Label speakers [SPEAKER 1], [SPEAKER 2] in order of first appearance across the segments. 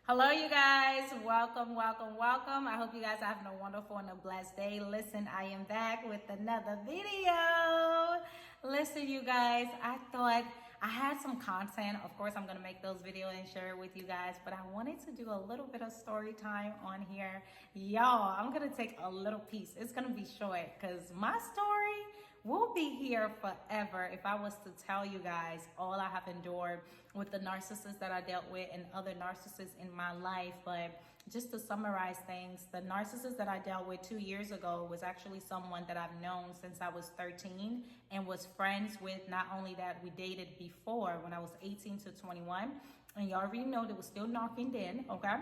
[SPEAKER 1] Hello, you guys. Welcome, welcome, welcome. I hope you guys are having a wonderful and a blessed day. Listen, I am back with another video. Listen, you guys, I thought I had some content. Of course, I'm going to make those videos and share it with you guys, but I wanted to do a little bit of story time on here. Y'all, I'm going to take a little piece. It's going to be short because my story will be here forever if I was to tell you guys all I have endured with the narcissists that I dealt with and other narcissists in my life. But just to summarize things, the narcissist that I dealt with 2 years ago was actually someone that I've known since I was 13 and was friends with. Not only that, we dated before when I was 18 to 21. And you already know that was still knocking then, okay?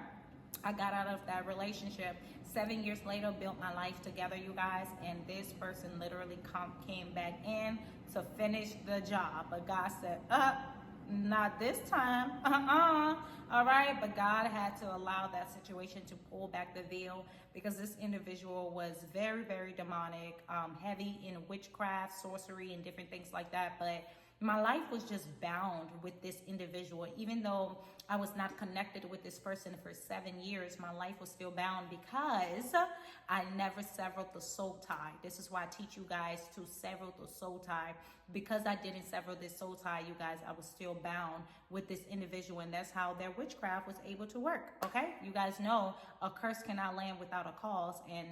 [SPEAKER 1] I got out of that relationship 7 years later, built my life together, you guys, and this person literally came back in to finish the job. But God said, not this time, all right? But God had to allow that situation to pull back the veil because this individual was very, very demonic, heavy in witchcraft, sorcery, and different things like that. But my life was just bound with this individual. Even though I was not connected with this person for 7 years, my life was still bound because I never severed the soul tie. This is why I teach you guys to sever the soul tie. Because I didn't sever this soul tie, you guys, I was still bound with this individual. And that's how their witchcraft was able to work, okay? You guys know a curse cannot land without a cause, and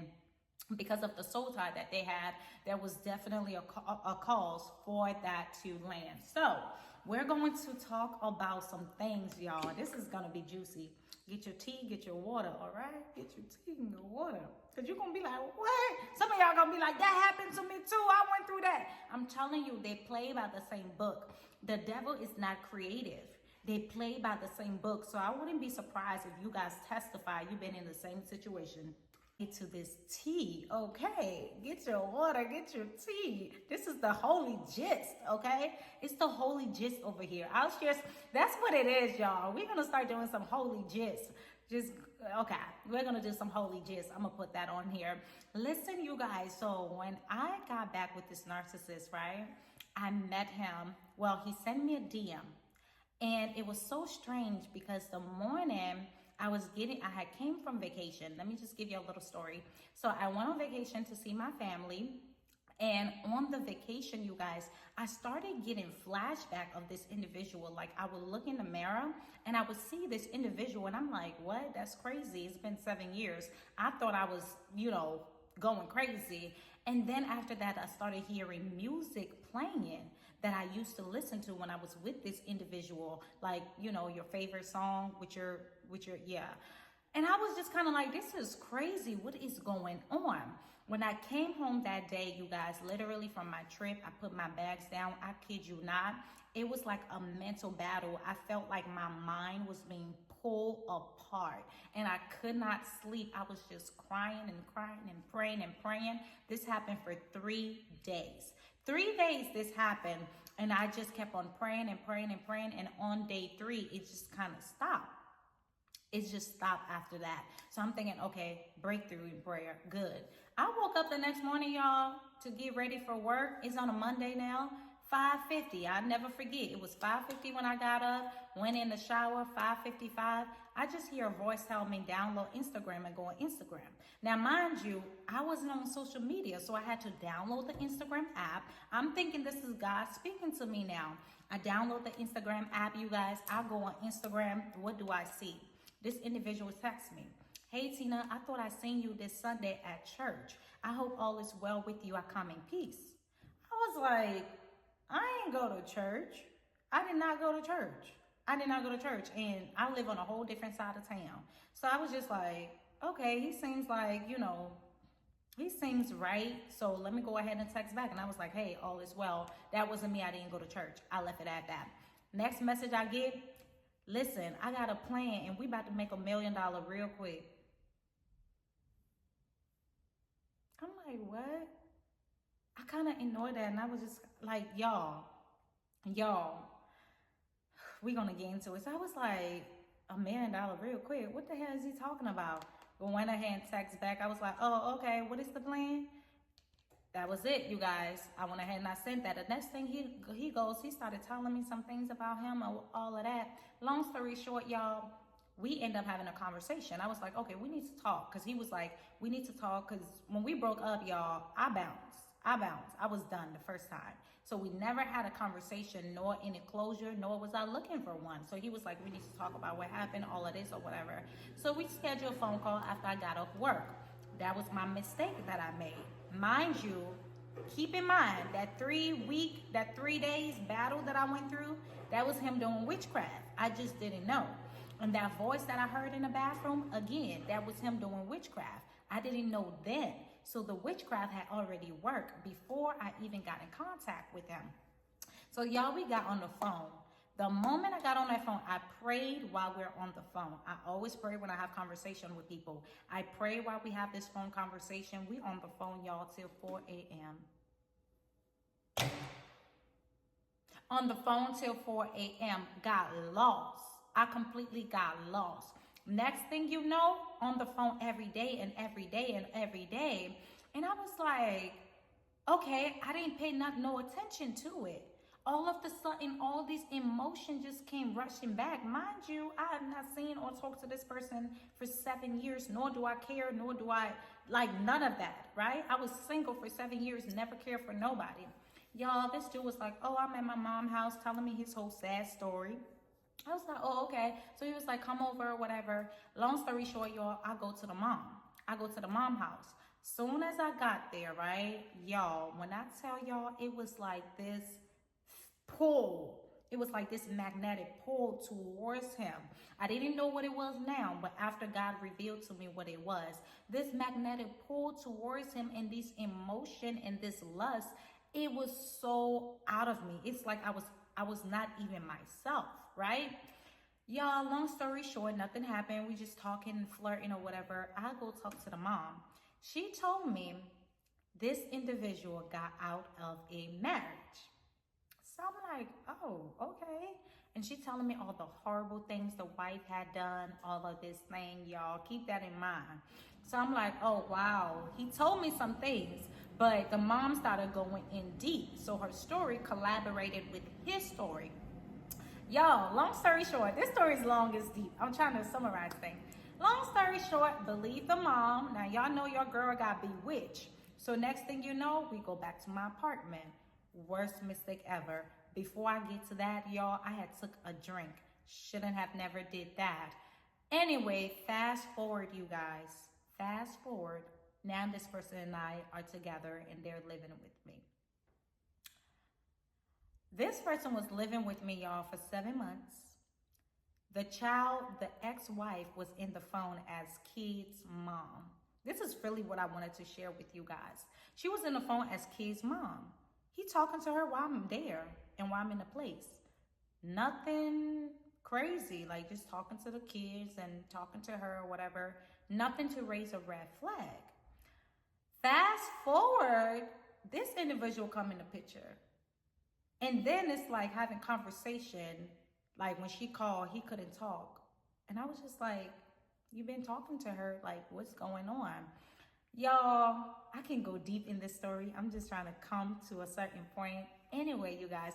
[SPEAKER 1] because of the soul tie that they had, there was definitely a cause for that to land. So we're going to talk about some things, y'all. This is going to be juicy. Get your tea, get your water, all right? Get your tea and your water. Because you're going to be like, what? Some of y'all going to be like, that happened to me too. I went through that. I'm telling you, they play by the same book. The devil is not creative. They play by the same book. So I wouldn't be surprised if you guys testify you've been in the same situation. To this tea, okay? Get your water, get your tea. This is the holy gist, okay? It's the holy gist over here. I'll share. That's what it is, y'all. We're gonna start doing some holy gist. Okay, we're gonna do some holy gist. I'm gonna put that on here. Listen, you guys. So when I got back with this narcissist, right? I met him. Well, he sent me a DM, and it was so strange because the morning I had came from vacation. Let me just give you a little story. So I went on vacation to see my family. And on the vacation, you guys, I started getting flashback of this individual. Like I would look in the mirror and I would see this individual and I'm like, what? That's crazy. It's been 7 years. I thought I was, going crazy. And then after that, I started hearing music playing that I used to listen to when I was with this individual, like, your favorite song with your, yeah. And I was just kind of like, this is crazy. What is going on? When I came home that day, you guys, literally from my trip, I put my bags down. I kid you not. It was like a mental battle. I felt like my mind was being pulled apart and I could not sleep. I was just crying and crying and praying and praying. This happened for 3 days. 3 days this happened and I just kept on praying and praying and praying. And on day 3, it just kind of stopped. It just stopped after that. So I'm thinking, okay, breakthrough in prayer, good. I woke up the next morning, y'all, to get ready for work. It's on a Monday now, 5:50. I never forget. It was 5:50 when I got up, went in the shower, 5:55. I just hear a voice tell me download Instagram and go on Instagram. Now, mind you, I wasn't on social media, so I had to download the Instagram app. I'm thinking this is God speaking to me now. I download the Instagram app, you guys. I go on Instagram. What do I see? This individual texts me, hey, Tina, I thought I seen you this Sunday at church. I hope all is well with you. I come in peace. I was like, I ain't go to church. I did not go to church. And I live on a whole different side of town. So I was just like, okay, he seems like, he seems right. So let me go ahead and text back. And I was like, hey, all is well. That wasn't me. I didn't go to church. I left it at that. Next message I get, listen, I got a plan and we about to make $1 million real quick. I'm like, what? I kind of ignored that and I was just like, y'all, we gonna get into it. So I was like, $1 million real quick. What the hell is he talking about? But went ahead and text back. I was like, oh, okay, what is the plan? That was it, you guys. I went ahead and I sent that. The next thing he started telling me some things about him, all of that. Long story short, y'all, we end up having a conversation. I was like, okay, we need to talk. Because he was like, we need to talk. Because when we broke up, y'all, I bounced. I was done the first time. So we never had a conversation, nor any closure, nor was I looking for one. So he was like, we need to talk about what happened, all of this or whatever. So we scheduled a phone call after I got off work. That was my mistake that I made. Mind you, keep in mind that 3 days battle that I went through, that was him doing witchcraft. I just didn't know. And that voice that I heard in the bathroom, again, that was him doing witchcraft. I didn't know then. So the witchcraft had already worked before I even got in contact with him. So y'all, we got on the phone. The moment I got on that phone, I prayed while we're on the phone. I always pray when I have conversation with people. I pray while we have this phone conversation. We on the phone, y'all, till 4 a.m. On the phone till 4 a.m. Got lost. I completely got lost. Next thing you know, on the phone every day and every day and every day. And I was like, okay, I didn't pay no attention to it. All of a sudden, all these emotions just came rushing back. Mind you, I have not seen or talked to this person for 7 years, nor do I care, nor do I like none of that, right? I was single for 7 years, never cared for nobody. Y'all, this dude was like, oh, I'm at my mom's house telling me his whole sad story. I was like, oh, okay. So he was like, come over, whatever. Long story short, y'all, I go to the mom. I go to the mom house. Soon as I got there, right, y'all, when I tell y'all, it was like this pull. It was like this magnetic pull towards him. I didn't know what it was now, but after God revealed to me what it was, this magnetic pull towards him and this emotion and this lust, it was so out of me. It's like I was not even myself, right? Y'all, long story short, nothing happened. We just talking, flirting or whatever. I go talk to the mom. She told me this individual got out of a marriage. So I'm like, oh, okay. And she telling me all the horrible things the wife had done, all of this thing, y'all. Keep that in mind. So I'm like, oh, wow. He told me some things, but the mom started going in deep. So her story collaborated with his story. Y'all, long story short, this story is long as deep. I'm trying to summarize things. Long story short, believe the mom. Now, y'all know your girl got bewitched. So next thing you know, we go back to my apartment. Worst mistake ever. Before I get to that, y'all, I had took a drink. Shouldn't have never did that. Anyway, fast forward, you guys. Fast forward. Now this person and I are together and they're living with me. This person was living with me, y'all, for 7 months. The ex-wife, was in the phone as Kid's mom. This is really what I wanted to share with you guys. She was in the phone as Kid's mom. He talking to her while I'm there and while I'm in the place. Nothing crazy, like just talking to the kids and talking to her or whatever. Nothing to raise a red flag. Fast forward, this individual come in the picture. And then it's like having conversation. Like when she called, he couldn't talk. And I was just like, you've been talking to her, like what's going on? Y'all, I can go deep in this story. I'm just trying to come to a certain point. Anyway, you guys,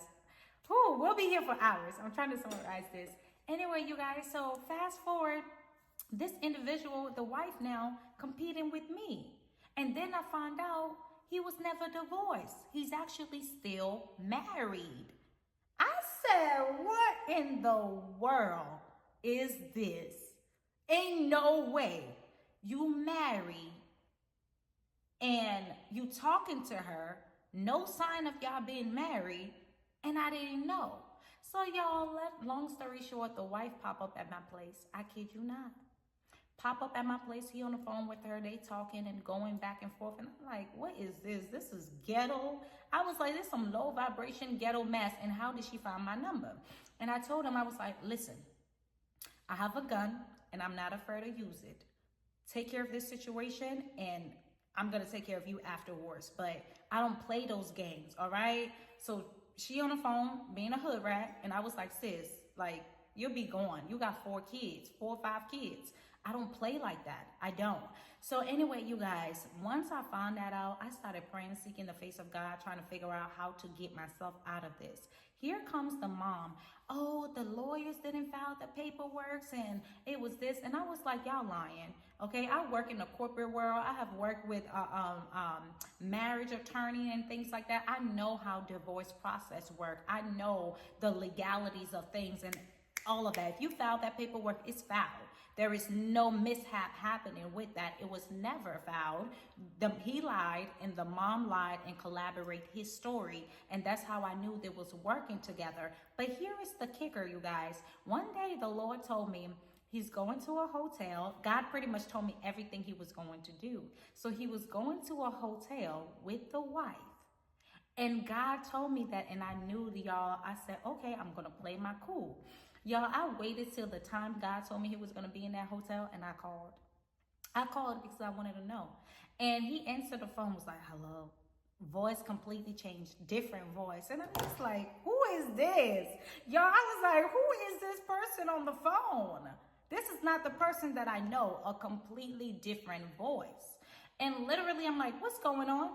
[SPEAKER 1] we'll be here for hours. I'm trying to summarize this. Anyway, you guys, so fast forward, this individual, the wife now, competing with me. And then I found out he was never divorced. He's actually still married. I said, what in the world is this? Ain't no way you married and you talking to her, no sign of y'all being married, and I didn't know. So y'all, long story short, the wife pop up at my place. I kid you not. Pop up at my place, he on the phone with her, they talking and going back and forth, and I'm like, what is this? This is ghetto. I was like, this is some low vibration ghetto mess, and how did she find my number? And I told him, I was like, listen, I have a gun, and I'm not afraid to use it. Take care of this situation, and I'm gonna take care of you afterwards, but I don't play those games, all right? So she on the phone, being a hood rat, and I was like, sis, like, you'll be gone. You got 4 kids, 4 or 5 kids. I don't play like that. I don't. So anyway, you guys, once I found that out, I started praying, seeking the face of God, trying to figure out how to get myself out of this. Here comes the mom. Oh, the lawyers didn't file the paperwork and it was this. And I was like, y'all lying. Okay, I work in the corporate world. I have worked with marriage attorney and things like that. I know how divorce process work. I know the legalities of things and all of that. If you file that paperwork, it's filed. There is no mishap happening with that. It was never filed. He lied and the mom lied and collaborate his story. And that's how I knew they was working together. But here is the kicker, you guys. One day the Lord told me he's going to a hotel. God pretty much told me everything he was going to do. So he was going to a hotel with the wife. And God told me that, and I knew, y'all, I said, okay, I'm going to play my cool. Y'all, I waited till the time God told me he was going to be in that hotel, and I called. I called because I wanted to know. And he answered the phone, was like, hello. Voice completely changed, different voice. And I'm just like, who is this? Y'all, I was like, who is this person on the phone? This is not the person that I know, a completely different voice. And literally, I'm like, what's going on?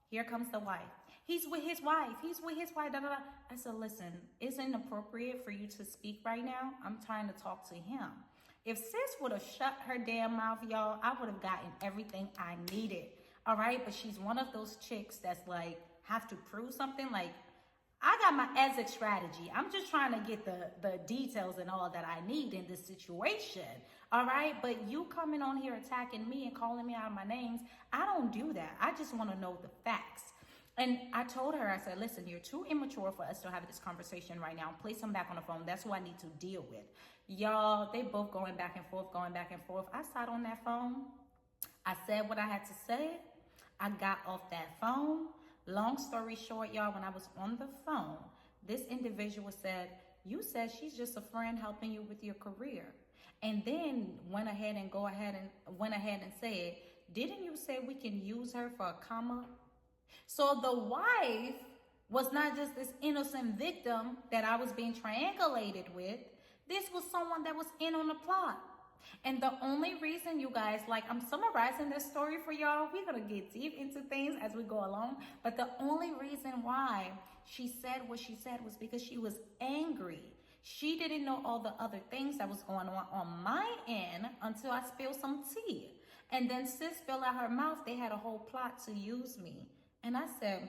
[SPEAKER 1] Here comes the wife. He's with his wife. He's with his wife. Da, da, da. I said, listen, it's inappropriate for you to speak right now. I'm trying to talk to him. If sis would have shut her damn mouth, y'all, I would have gotten everything I needed. All right. But she's one of those chicks that's like, have to prove something. Like, I got my exit strategy. I'm just trying to get the details and all that I need in this situation. All right. But you coming on here attacking me and calling me out of my names, I don't do that. I just want to know the facts. And I told her, I said, listen, you're too immature for us to have this conversation right now. Place him back on the phone. That's who I need to deal with. Y'all, they both going back and forth, going back and forth. I sat on that phone. I said what I had to say. I got off that phone. Long story short, y'all, when I was on the phone, this individual said, you said she's just a friend helping you with your career. And then went ahead and said, didn't you say we can use her for a comma? So the wife was not just this innocent victim that I was being triangulated with. This was someone that was in on the plot. And the only reason, you guys, like, I'm summarizing this story for y'all. We're going to get deep into things as we go along. But the only reason why she said what she said was because she was angry. She didn't know all the other things that was going on my end until I spilled some tea. And then sis spilled out her mouth. They had a whole plot to use me. And I said,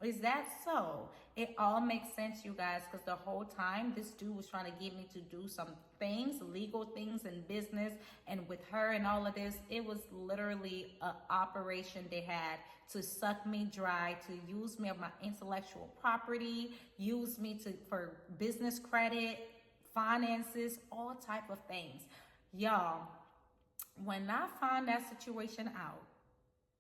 [SPEAKER 1] is that so? It all makes sense, you guys, because the whole time this dude was trying to get me to do some things, legal things in business. And with her and all of this, it was literally an operation they had to suck me dry, to use me of my intellectual property, use me for business credit, finances, all type of things. Y'all, when I found that situation out,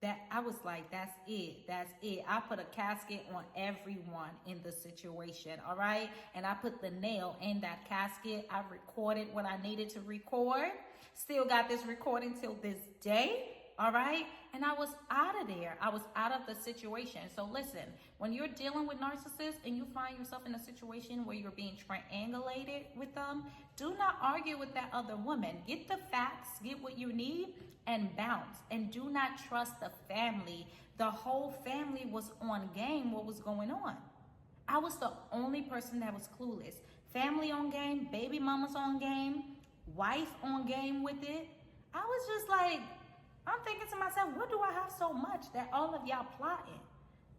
[SPEAKER 1] that I was like, that's it. I put a casket on everyone in the situation, all right? And I put the nail in that casket. I recorded what I needed to record. Still got this recording till this day, all right? And I was out of there. I was out of the situation. So listen, when you're dealing with narcissists and you find yourself in a situation where you're being triangulated with them, do not argue with that other woman. Get the facts, get what you need, and bounce. And do not trust the family. The whole family was on game what was going on. I was the only person that was clueless. Family on game, baby mamas on game, wife on game with it. I was just like, I'm thinking to myself, what do I have so much that all of y'all plotting?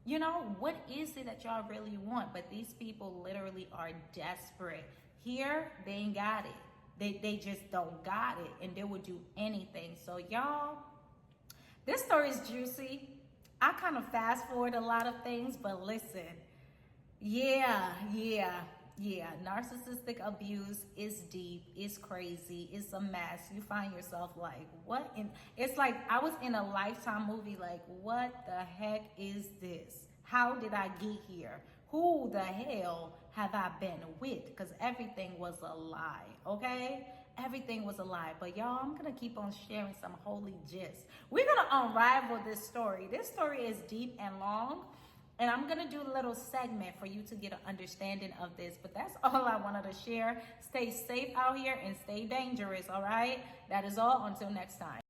[SPEAKER 1] You know, what is it that y'all really want? But these people literally are desperate. Here, they ain't got it. They just don't got it, and they would do anything. So y'all, this story is juicy. I kind of fast forward a lot of things, but listen, yeah. Narcissistic abuse is deep, it's crazy, it's a mess. You find yourself like, what? It's like I was in a Lifetime movie, like, what the heck is this? How did I get here? Who the hell have I been with? Because everything was a lie, okay? Everything was a lie. But y'all, I'm going to keep on sharing some holy gist. We're going to unravel this story. This story is deep and long. And I'm going to do a little segment for you to get an understanding of this. But that's all I wanted to share. Stay safe out here and stay dangerous, all right? That is all. Until next time.